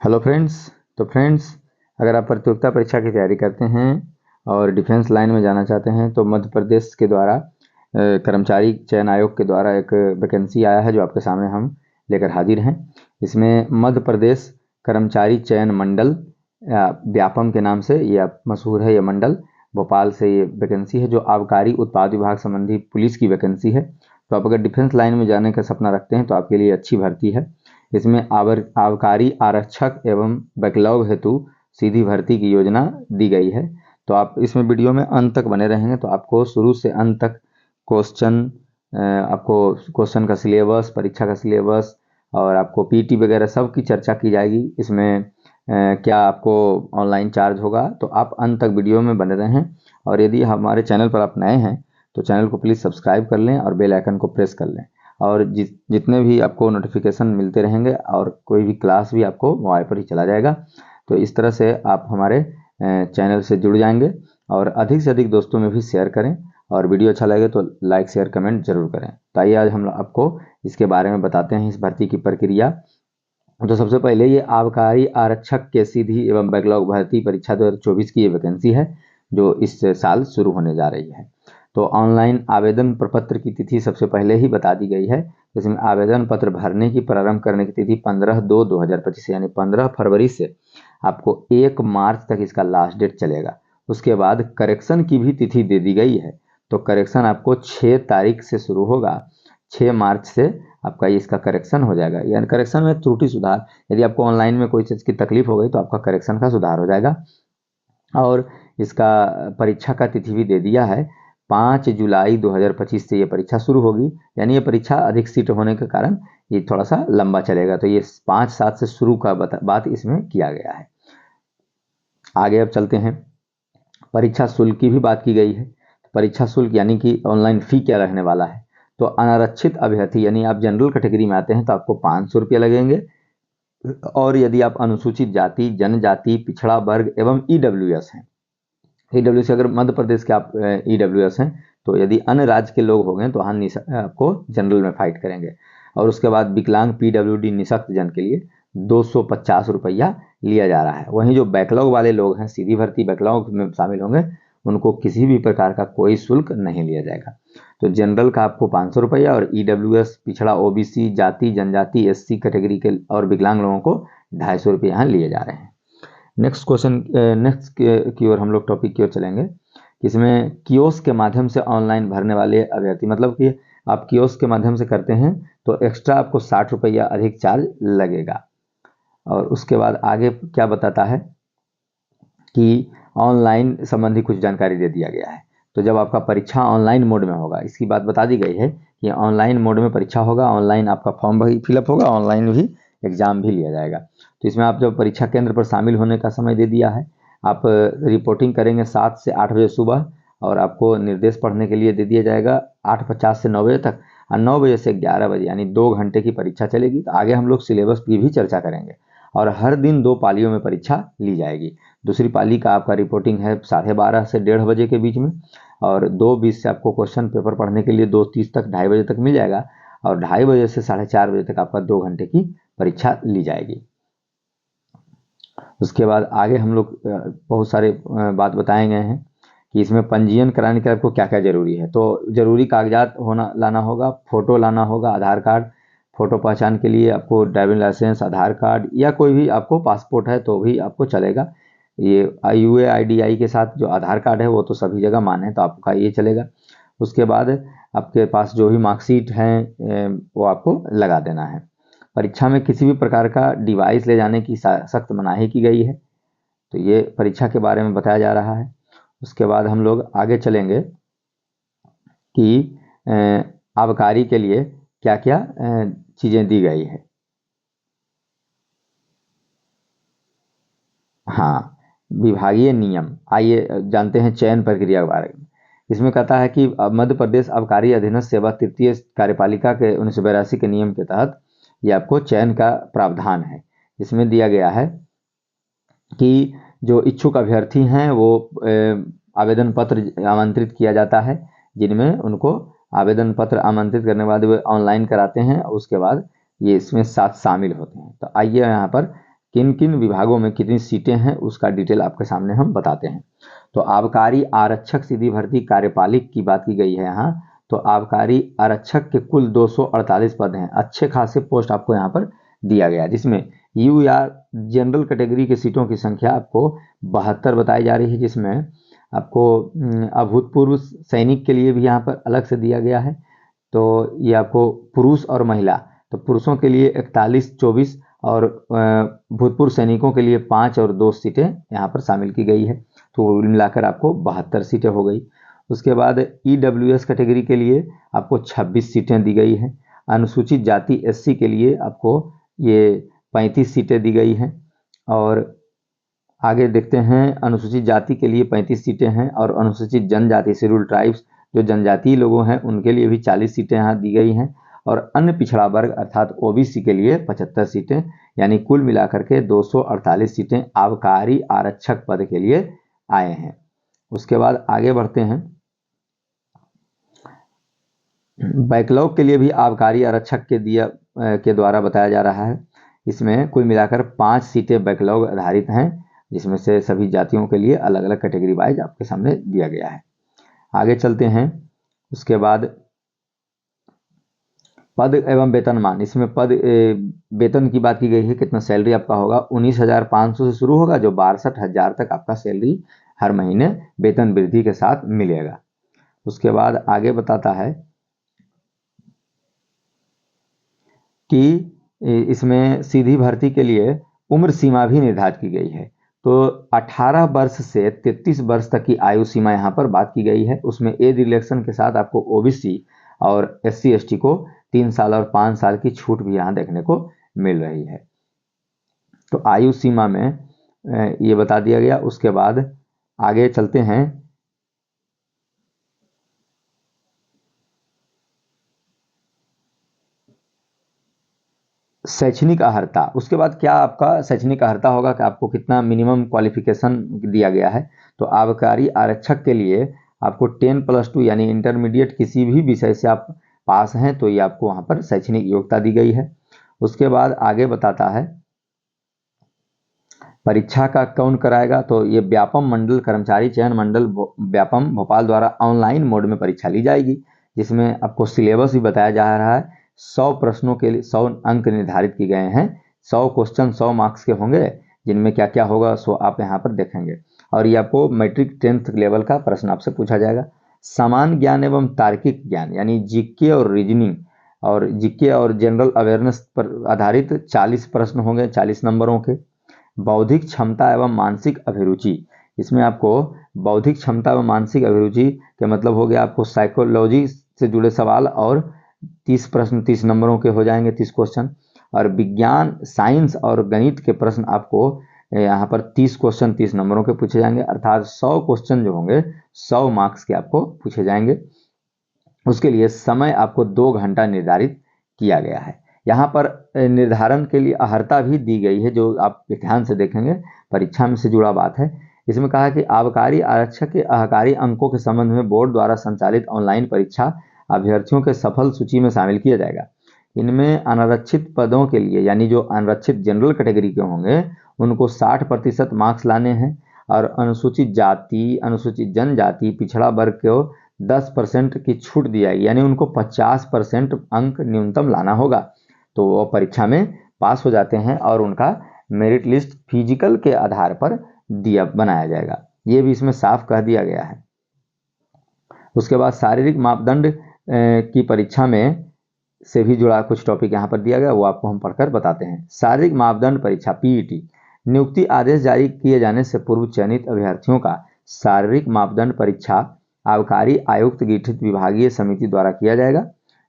Hello friends. तो friends, अगर आप प्रतियोगिता परीक्षा की तैयारी करते हैं और डिफेंस लाइन में जाना चाहते हैं तो मध्य प्रदेश के द्वारा कर्मचारी चयन आयोग के द्वारा एक वैकेंसी आया है जो आपके सामने हम लेकर हाजिर हैं। इसमें मध्य प्रदेश कर्मचारी चयन मंडल या व्यापम के नाम से ये मशहूर है। ये मंडल भोपाल से ये वैकेंसी है जो आबकारी उत्पाद विभाग संबंधी पुलिस की वैकेंसी है। तो आप अगर डिफेंस लाइन में जाने का सपना रखते हैं तो आपके लिए अच्छी भर्ती है। इसमें आबकारी आरक्षक एवं बैकलॉग हेतु सीधी भर्ती की योजना दी गई है। तो आप इसमें वीडियो में अंत तक बने रहेंगे तो आपको शुरू से अंत तक क्वेश्चन आपको क्वेश्चन का सिलेबस, परीक्षा का सिलेबस और आपको पीटी वगैरह सब की चर्चा की जाएगी। इसमें क्या आपको ऑनलाइन चार्ज होगा, तो आप अंत तक वीडियो में बने रहें। और यदि हमारे चैनल पर आप नए हैं तो चैनल को प्लीज़ सब्सक्राइब कर लें और बेल आइकन को प्रेस कर लें। और जितने भी आपको नोटिफिकेशन मिलते रहेंगे और कोई भी क्लास भी आपको मोबाइल पर ही चला जाएगा। तो इस तरह से आप हमारे चैनल से जुड़ जाएंगे और अधिक से अधिक दोस्तों में भी शेयर करें और वीडियो अच्छा लगे तो लाइक शेयर कमेंट जरूर करें। तो आइए आज हम आपको इसके बारे में बताते हैं, इस भर्ती की प्रक्रिया। तो सबसे पहले ये आबकारी आरक्षक के सीधी एवं बैकलॉग भर्ती परीक्षा 2024 की ये वैकेंसी है जो इस साल शुरू होने जा रही है। तो ऑनलाइन आवेदन प्रपत्र की तिथि सबसे पहले ही बता दी गई है। जिसमें आवेदन पत्र भरने की प्रारंभ करने की तिथि 15/2/2025 यानी 15 फरवरी से आपको 1 मार्च तक इसका लास्ट डेट चलेगा। उसके बाद करेक्शन की भी तिथि दे दी गई है। तो करेक्शन आपको 6 तारीख से शुरू होगा। 6 मार्च से आपका इसका करेक्शन हो जाएगा। यानी करेक्शन में त्रुटि सुधार, यदि आपको ऑनलाइन में कोई चीज़ की तकलीफ हो गई तो आपका करेक्शन का सुधार हो जाएगा। और इसका परीक्षा का तिथि भी दे दिया है, 5 जुलाई 2025 से ये परीक्षा शुरू होगी। यानी ये परीक्षा अधिक सीट होने के कारण ये थोड़ा सा लंबा चलेगा। तो ये 5/7 से शुरू का बात इसमें किया गया है। आगे अब चलते हैं, परीक्षा शुल्क की भी बात की गई है। परीक्षा शुल्क यानी कि ऑनलाइन फ़ी क्या रहने वाला है। तो अनारक्षित अभ्यर्थी यानी आप जनरल कैटेगरी में आते हैं तो आपको 500 रुपये लगेंगे। और यदि आप अनुसूचित जाति, जनजाति, पिछड़ा वर्ग एवं ईडब्ल्यूएस हैं, ईडब्ल्यूएस अगर मध्य प्रदेश के आप ईडब्ल्यूएस हैं तो यदि अन्य राज्य के लोग हो गए तो हम आपको जनरल में फाइट करेंगे। और उसके बाद विकलांग पीडब्ल्यूडी निःशक्त जन के लिए 250 रुपया लिया जा रहा है। वहीं जो बैकलॉग वाले लोग हैं, सीधी भर्ती बैकलॉग में शामिल होंगे, उनको किसी भी प्रकार का कोई शुल्क नहीं लिया जाएगा। तो जनरल का आपको 500 रुपया और ईडब्ल्यूएस, पिछड़ा, ओबीसी, जाति जनजाति, एससी कैटेगरी के और विकलांग लोगों को 250 रुपये यहाँ लिए जा रहे हैं। नेक्स्ट क्वेश्चन, नेक्स्ट की ओर हम लोग टॉपिक की ओर चलेंगे। इसमें कियोस्क के माध्यम से ऑनलाइन भरने वाले अभ्यर्थी, मतलब कि आप कियोस्क के माध्यम से करते हैं तो एक्स्ट्रा आपको 60 रुपया अधिक चार्ज लगेगा। और उसके बाद आगे क्या बताता है कि ऑनलाइन संबंधी कुछ जानकारी दे दिया गया है। तो जब आपका परीक्षा ऑनलाइन मोड में होगा, इसकी बात बता दी गई है कि ऑनलाइन मोड में परीक्षा होगा, ऑनलाइन आपका फॉर्म भी फिलअप होगा, ऑनलाइन भी एग्जाम भी लिया जाएगा। तो इसमें आप जब परीक्षा केंद्र पर शामिल होने का समय दे दिया है, आप रिपोर्टिंग करेंगे 7 से 8 बजे सुबह और आपको निर्देश पढ़ने के लिए दे दिया जाएगा 8:50 से 9 बजे तक और 9 बजे से 11 बजे, यानी 2 घंटे की परीक्षा चलेगी। तो आगे हम लोग सिलेबस की भी चर्चा करेंगे। और हर दिन 2 पालियों में परीक्षा ली जाएगी। दूसरी पाली का आपका रिपोर्टिंग है 12:30 से 1:30 बजे के बीच में और 2:20 से आपको क्वेश्चन पेपर पढ़ने के लिए 2:30 तक 2:30 बजे तक मिल जाएगा और 2:30 बजे से 4:30 बजे तक आपका 2 घंटे की परीक्षा ली जाएगी। उसके बाद आगे हम लोग बहुत सारे बात बताए गए हैं कि इसमें पंजीयन कराने के लिए आपको क्या क्या ज़रूरी है। तो ज़रूरी कागजात लाना होगा, फ़ोटो लाना होगा, आधार कार्ड, फ़ोटो पहचान के लिए आपको ड्राइविंग लाइसेंस, आधार कार्ड या कोई भी आपको पासपोर्ट है तो भी आपको चलेगा। ये UAIDI के साथ जो आधार कार्ड है वो तो सभी जगह मान्य है तो आपका ये चलेगा। उसके बाद आपके पास जो भी मार्कशीट हैं वो आपको लगा देना है। परीक्षा में किसी भी प्रकार का डिवाइस ले जाने की सख्त मनाही की गई है। तो ये परीक्षा के बारे में बताया जा रहा है। उसके बाद हम लोग आगे चलेंगे कि आबकारी के लिए क्या क्या चीज़ें दी गई है। हाँ, विभागीय नियम, आइए जानते हैं चयन प्रक्रिया के बारे में। इसमें कहता है कि मध्य प्रदेश आबकारी अधीनस्थ सेवा तृतीय कार्यपालिका के 1982 के नियम के तहत ये आपको चयन का प्रावधान है। इसमें दिया गया है कि जो इच्छुक अभ्यर्थी हैं वो आवेदन पत्र आमंत्रित किया जाता है, जिनमें उनको आवेदन पत्र आमंत्रित करने के बाद वे ऑनलाइन कराते हैं। उसके बाद ये इसमें साथ शामिल होते हैं। तो आइए यहाँ पर किन किन विभागों में कितनी सीटें हैं उसका डिटेल आपके सामने हम बताते हैं। तो आबकारी आरक्षक सीधी भर्ती कार्यपालिक की बात की गई है यहाँ। तो आबकारी आरक्षक के कुल 248 पद हैं, अच्छे खासे पोस्ट आपको यहाँ पर दिया गया है, जिसमें यू या जनरल कैटेगरी की सीटों की संख्या आपको 72 बताई जा रही है, जिसमें आपको अभूतपूर्व सैनिक के लिए भी यहाँ पर अलग से दिया गया है। तो ये आपको पुरुष और महिला, तो पुरुषों के लिए 41-24 और भूतपूर्व सैनिकों के लिए 5 और 2 सीटें यहाँ पर शामिल की गई है। तो मिलाकर आपको 72 सीटें हो गई। उसके बाद EWS कैटेगरी के लिए आपको 26 सीटें दी गई हैं। अनुसूचित जाति SC के लिए आपको ये 35 सीटें दी गई हैं। और आगे देखते हैं, अनुसूचित जाति के लिए 35 सीटें हैं और अनुसूचित जनजाति शेड्यूल्ड ट्राइब्स जो जनजातीय लोगों हैं उनके लिए भी 40 सीटें यहाँ दी गई हैं। और अन्य पिछड़ा वर्ग अर्थात OBC के लिए 75 सीटें, यानी कुल मिलाकर के 248 सीटें आबकारी आरक्षक पद के लिए आए हैं। उसके बाद आगे बढ़ते हैं, बैकलॉग के लिए भी आबकारी आरक्षक के द्वारा बताया जा रहा है। इसमें कुल मिलाकर 5 सीटें बैकलॉग आधारित हैं, जिसमें से सभी जातियों के लिए अलग अलग कैटेगरी वाइज आपके सामने दिया गया है। आगे चलते हैं। उसके बाद पद एवं वेतनमान, इसमें पद वेतन की बात की गई है, कितना सैलरी आपका होगा। 19,500 से शुरू होगा, जो 62,000 तक आपका सैलरी हर महीने वेतन वृद्धि के साथ मिलेगा। उसके बाद आगे बताता है कि इसमें सीधी भर्ती के लिए उम्र सीमा भी निर्धारित की गई है। तो 18 वर्ष से 33 वर्ष तक की आयु सीमा यहाँ पर बात की गई है। उसमें एज रिलैक्सेशन के साथ आपको OBC और SC ST को 3 साल और 5 साल की छूट भी यहाँ देखने को मिल रही है। तो आयु सीमा में ये बता दिया गया। उसके बाद आगे चलते हैं, शैक्षणिक अर्हता। उसके बाद क्या आपका शैक्षणिक अर्हता होगा कि आपको कितना मिनिमम क्वालिफिकेशन दिया गया है। तो आबकारी आरक्षक के लिए आपको 10+2 यानी इंटरमीडिएट किसी भी विषय से आप पास हैं तो ये आपको वहाँ पर शैक्षणिक योग्यता दी गई है। उसके बाद आगे बताता है परीक्षा का कौन कराएगा। तो ये व्यापम मंडल कर्मचारी चयन मंडल व्यापम भोपाल द्वारा ऑनलाइन मोड में परीक्षा ली जाएगी, जिसमें आपको सिलेबस भी बताया जा रहा है। 100 प्रश्नों के लिए 100 अंक निर्धारित किए गए हैं। 100 क्वेश्चन 100 मार्क्स के होंगे, जिनमें क्या क्या होगा सो आप यहाँ पर देखेंगे। और ये आपको मैट्रिक 10th लेवल का प्रश्न आपसे पूछा जाएगा। समान ज्ञान एवं तार्किक ज्ञान यानी GK और रीजनिंग और GK और जनरल अवेयरनेस पर आधारित 40 प्रश्न होंगे 40 नंबरों के। बौद्धिक क्षमता एवं मानसिक अभिरुचि, इसमें आपको बौद्धिक क्षमता एवं मानसिक अभिरुचि के मतलब हो गया आपको साइकोलॉजी से जुड़े सवाल और 30 प्रश्न 30 नंबरों के हो जाएंगे, 30 क्वेश्चन। और विज्ञान साइंस और गणित के प्रश्न आपको यहाँ पर 30 क्वेश्चन 30 नंबरों के पूछे जाएंगे, अर्थात 100 क्वेश्चन जो होंगे 100 मार्क्स के आपको पूछे जाएंगे। उसके लिए समय आपको 2 घंटा निर्धारित किया गया है। यहाँ पर निर्धारण के लिए अर्हता भी दी गई है, जो आप ध्यान से देखेंगे, परीक्षा में से जुड़ा बात है। इसमें कहा कि आबकारी आरक्षक के आबकारी अंकों के संबंध में बोर्ड द्वारा संचालित ऑनलाइन परीक्षा अभ्यर्थियों के सफल सूची में शामिल किया जाएगा। इनमें अनारक्षित पदों के लिए यानी जो अनारक्षित जनरल कैटेगरी के होंगे उनको 60% मार्क्स लाने हैं, और अनुसूचित जाति अनुसूचित जनजाति पिछड़ा वर्ग को 10% की छूट दी जाएगी, यानी उनको 50% अंक न्यूनतम लाना होगा। तो वो परीक्षा में पास हो जाते हैं और उनका मेरिट लिस्ट फिजिकल के आधार पर बनाया जाएगा। ये भी इसमें साफ कह दिया गया है। उसके बाद शारीरिक मापदंड की परीक्षा में से भी जुड़ा कुछ टॉपिक यहाँ पर दिया गया, वो आपको हम पढ़कर बताते हैं। शारीरिक मापदंड परीक्षा PET, नियुक्ति आदेश जारी किए जाने से पूर्व चयनित अभ्यर्थियों का शारीरिक मापदंड परीक्षा आबकारी आयुक्त गठित विभागीय समिति द्वारा किया जाएगा,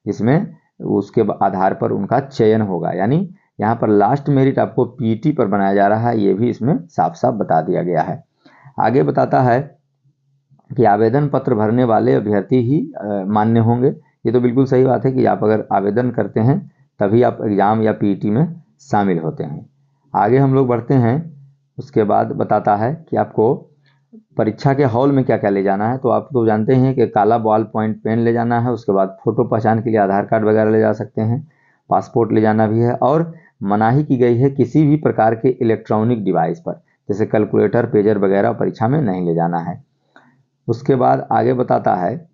जिसमें उसके आधार पर उनका चयन होगा। यानी यहाँ पर लास्ट मेरिट आपको PET पर बनाया जा रहा है, ये भी इसमें साफ साफ बता दिया गया है। आगे बताता है कि आवेदन पत्र भरने वाले अभ्यर्थी ही मान्य होंगे। ये तो बिल्कुल सही बात है कि आप अगर आवेदन करते हैं तभी आप एग्जाम या PET में शामिल होते हैं। आगे हम लोग बढ़ते हैं। उसके बाद बताता है कि आपको परीक्षा के हॉल में क्या क्या ले जाना है। तो आप तो जानते हैं कि काला बॉल पॉइंट पेन ले जाना है, उसके बाद फोटो पहचान के लिए आधार कार्ड वगैरह ले जा सकते हैं, पासपोर्ट ले जाना भी है, और मनाही की गई है किसी भी प्रकार के इलेक्ट्रॉनिक डिवाइस पर, जैसे कैलकुलेटर, पेजर वगैरह परीक्षा में नहीं ले जाना है। उसके बाद आगे बताता है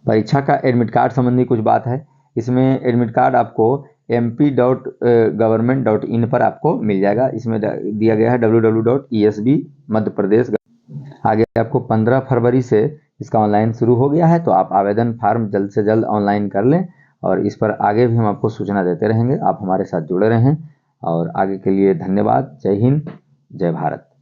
परीक्षा का एडमिट कार्ड संबंधी कुछ बात है। इसमें एडमिट कार्ड आपको mp.government.in पर आपको मिल जाएगा। इसमें दिया गया है www.esb मध्य प्रदेश। आगे आपको 15 फरवरी से इसका ऑनलाइन शुरू हो गया है, तो आप आवेदन फार्म जल्द से जल्द ऑनलाइन कर लें और इस पर आगे भी हम आपको सूचना देते रहेंगे। आप हमारे साथ जुड़े रहें और आगे के लिए धन्यवाद। जय हिंद, जय भारत।